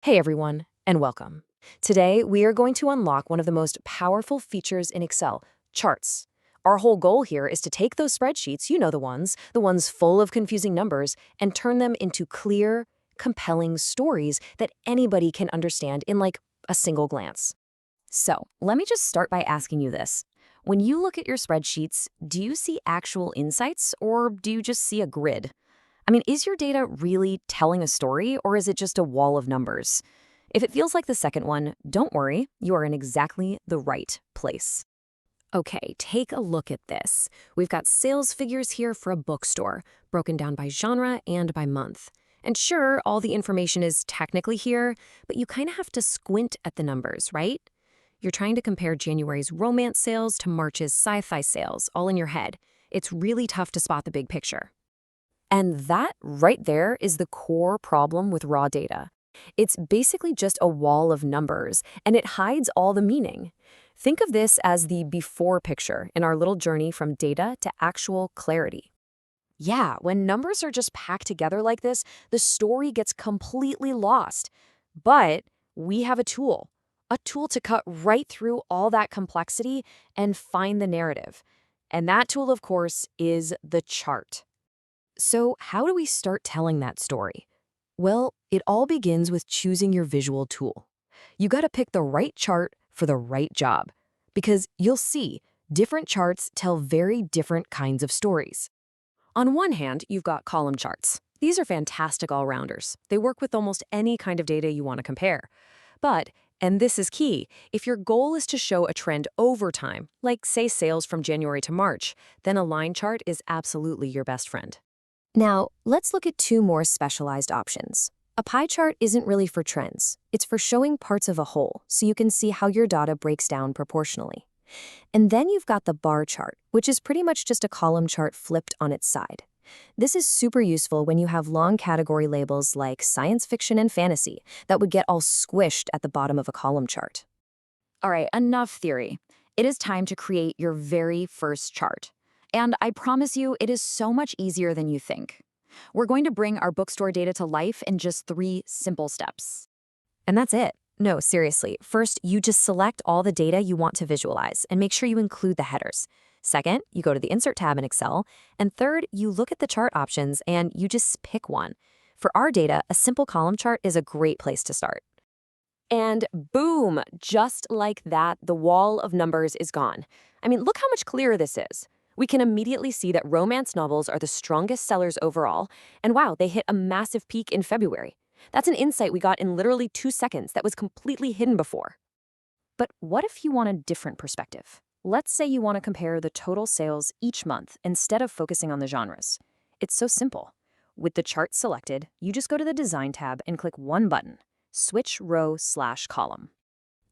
Hey everyone, and welcome. Today, we are going to unlock one of the most powerful features in Excel, charts. Our whole goal here is to take those spreadsheets, you know the ones full of confusing numbers, and turn them into clear, compelling stories that anybody can understand in like a single glance. So, let me just start by asking you this. When you look at your spreadsheets, do you see actual insights or do you just see a grid? Is your data really telling a story, or is it just a wall of numbers? If it feels like the second one, don't worry, you are in exactly the right place. Okay, take a look at this. We've got sales figures here for a bookstore, broken down by genre and by month. And sure, all the information is technically here, but you kind of have to squint at the numbers, right? You're trying to compare January's romance sales to March's sci-fi sales, all in your head. It's really tough to spot the big picture. And that right there is the core problem with raw data. It's basically just a wall of numbers, and it hides all the meaning. Think of this as the before picture in our little journey from data to actual clarity. Yeah, when numbers are just packed together like this, the story gets completely lost. But we have a tool to cut right through all that complexity and find the narrative. And that tool, of course, is the chart. So, how do we start telling that story? Well, it all begins with choosing your visual tool. You got to pick the right chart for the right job, because you'll see different charts tell very different kinds of stories. On one hand, you've got column charts. These are fantastic all-rounders. They work with almost any kind of data you want to compare. But, and this is key, if your goal is to show a trend over time, like say sales from January to March, then a line chart is absolutely your best friend. Now, let's look at two more specialized options. A pie chart isn't really for trends. It's for showing parts of a whole, so you can see how your data breaks down proportionally. And then you've got the bar chart, which is pretty much just a column chart flipped on its side. This is super useful when you have long category labels like science fiction and fantasy that would get all squished at the bottom of a column chart. All right, enough theory. It is time to create your very first chart. And I promise you, it is so much easier than you think. We're going to bring our bookstore data to life in just 3 simple steps. And that's it. No, seriously. First, you just select all the data you want to visualize and make sure you include the headers. Second, you go to the Insert tab in Excel. And third, you look at the chart options and you just pick one. For our data, a simple column chart is a great place to start. And boom, just like that, the wall of numbers is gone. Look how much clearer this is. We can immediately see that romance novels are the strongest sellers overall, and wow, they hit a massive peak in February. That's an insight we got in literally 2 seconds that was completely hidden before. But what if you want a different perspective? Let's say you want to compare the total sales each month instead of focusing on the genres. It's so simple. With the chart selected, you just go to the Design tab and click one button, Switch Row/Column.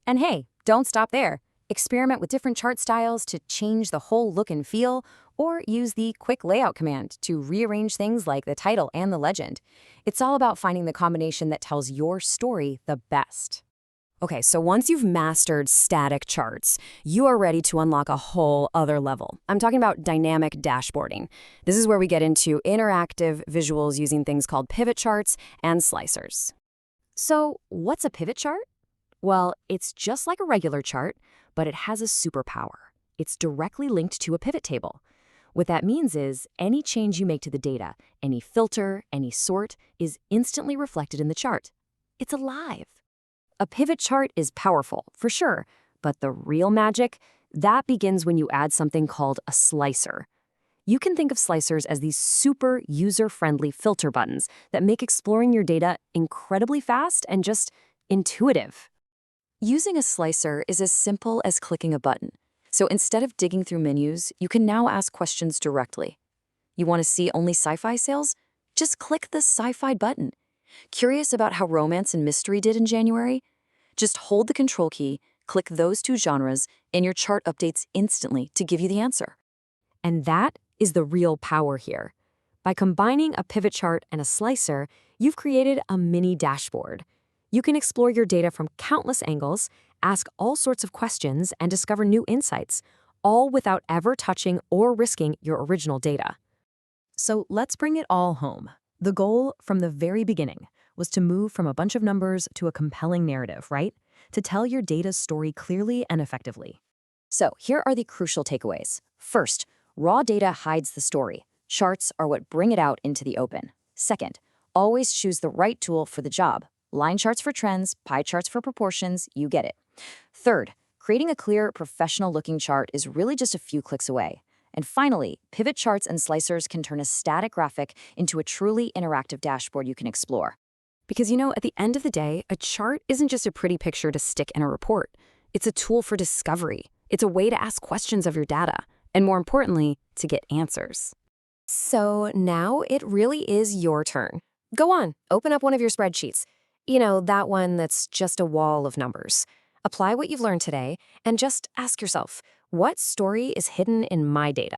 And hey, don't stop there. Experiment with different chart styles to change the whole look and feel, or use the Quick Layout command to rearrange things like the title and the legend. It's all about finding the combination that tells your story the best. Okay, so once you've mastered static charts, you are ready to unlock a whole other level. I'm talking about dynamic dashboarding. This is where we get into interactive visuals using things called pivot charts and slicers. So, what's a pivot chart? Well, it's just like a regular chart, but it has a superpower. It's directly linked to a pivot table. What that means is any change you make to the data, any filter, any sort, is instantly reflected in the chart. It's alive. A pivot chart is powerful, for sure, but the real magic, that begins when you add something called a slicer. You can think of slicers as these super user-friendly filter buttons that make exploring your data incredibly fast and just intuitive. Using a slicer is as simple as clicking a button. So instead of digging through menus, you can now ask questions directly. You want to see only sci-fi sales? Just click the sci-fi button. Curious about how romance and mystery did in January? Just hold the control key, click those 2 genres, and your chart updates instantly to give you the answer. And that is the real power here. By combining a pivot chart and a slicer, you've created a mini dashboard. You can explore your data from countless angles, ask all sorts of questions, and discover new insights, all without ever touching or risking your original data. So let's bring it all home. The goal from the very beginning. was to move from a bunch of numbers to a compelling narrative, right? To tell your data's story clearly and effectively. So here are the crucial takeaways. First, raw data hides the story. Charts are what bring it out into the open. Second, always choose the right tool for the job. Line charts for trends, pie charts for proportions, you get it. Third, creating a clear, professional-looking chart is really just a few clicks away. And finally, pivot charts and slicers can turn a static graphic into a truly interactive dashboard you can explore. Because at the end of the day, a chart isn't just a pretty picture to stick in a report. It's a tool for discovery. It's a way to ask questions of your data, and more importantly, to get answers. So now it really is your turn. Go on, open up one of your spreadsheets. That one that's just a wall of numbers. Apply what you've learned today and just ask yourself, what story is hidden in my data?